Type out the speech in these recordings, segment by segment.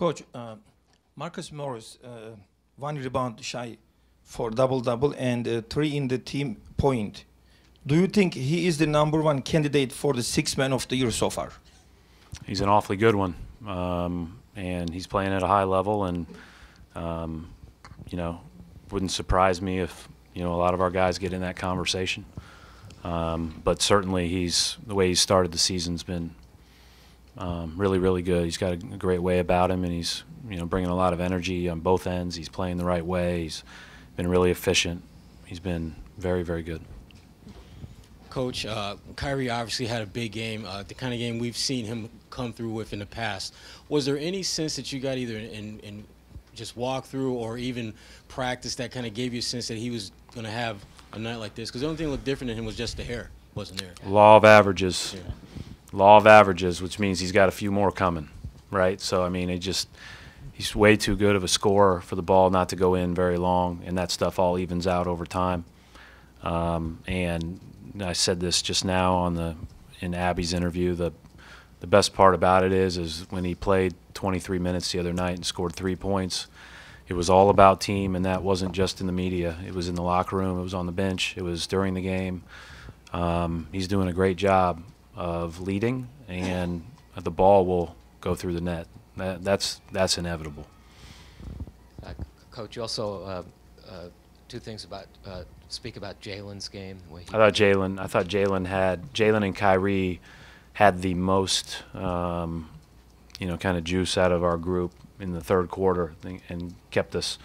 Coach, Marcus Morris, 1 rebound shy for double-double and 3 in the team point. Do you think he is the #1 candidate for the Sixth Man of the Year so far? He's an awfully good one, and he's playing at a high level. And wouldn't surprise me if a lot of our guys get in that conversation. But certainly, the way he started the season's been really, really good. He's got a great way about him, and he's bringing a lot of energy on both ends. He's playing the right way. He's been really efficient. He's been very, very good. Coach, Kyrie obviously had a big game, the kind of game we've seen him come through with in the past. Was there any sense that you got either in just walk through or even practice that kind of gave you a sense that he was going to have a night like this? Because the only thing that looked different in him was just the hair wasn't there. Law of averages. Yeah. Law of averages, which means he's got a few more coming, right? So, I mean, he's way too good of a scorer for the ball not to go in very long, and that stuff all evens out over time. And I said this just now in Abby's interview. The best part about it is when he played 23 minutes the other night and scored 3 points, it was all about team, and that wasn't just in the media. It was in the locker room. It was on the bench. It was during the game. He's doing a great job of leading, and the ball will go through the net. That's inevitable. Coach, you also two things about speak about Jalen's game. I thought Jalen and Kyrie had the most kind of juice out of our group in the third quarter, and kept us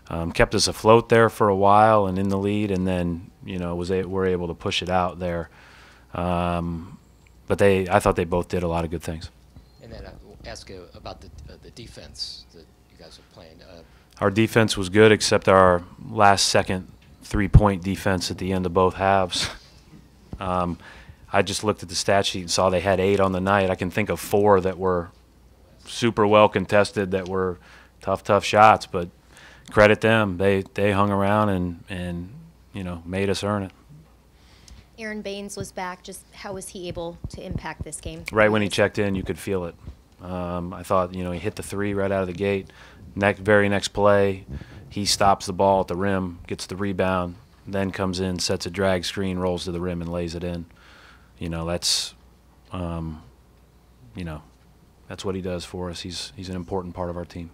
afloat there for a while and in the lead, and then were able to push it out there. But I thought they both did a lot of good things. And then I'll ask you about the defense that you guys are playing. Our defense was good, except our last-second three-point defense at the end of both halves. I just looked at the stat sheet and saw they had 8 on the night. I can think of 4 that were super well contested, that were tough shots. But credit them; they hung around and made us earn it. Aaron Baines was back. Just how was he able to impact this game? Right when he checked in, you could feel it. I thought he hit the 3 right out of the gate. Very next play, he stops the ball at the rim, gets the rebound, then comes in, sets a drag screen, rolls to the rim, and lays it in. That's that's what he does for us. He's an important part of our team.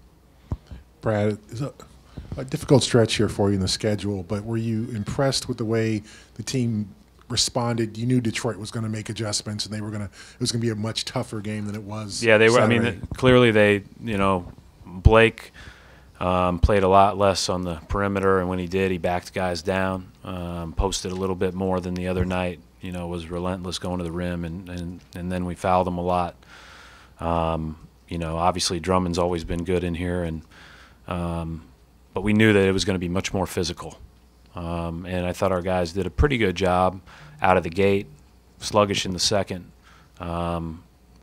Brad, it's a difficult stretch here for you in the schedule, but were you impressed with the way the team responded? You knew Detroit was going to make adjustments, and it was going to be a much tougher game than it was. Yeah, they were. Saturday. I mean, clearly Blake played a lot less on the perimeter, and when he did, he backed guys down, posted a little bit more than the other night. Was relentless going to the rim, and then we fouled him a lot. Obviously Drummond's always been good in here, but we knew that it was going to be much more physical. And I thought our guys did a pretty good job out of the gate, sluggish in the second,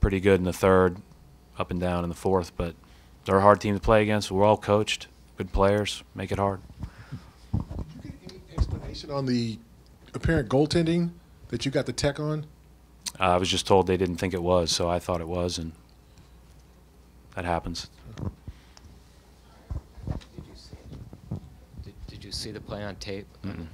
pretty good in the third, up and down in the fourth. But they're a hard team to play against. We're all coached, good players, make it hard. Did you get any explanation on the apparent goaltending that you got the tech on? I was just told they didn't think it was, so I thought it was, and that happens. Did you see the play on tape? Mm-mm.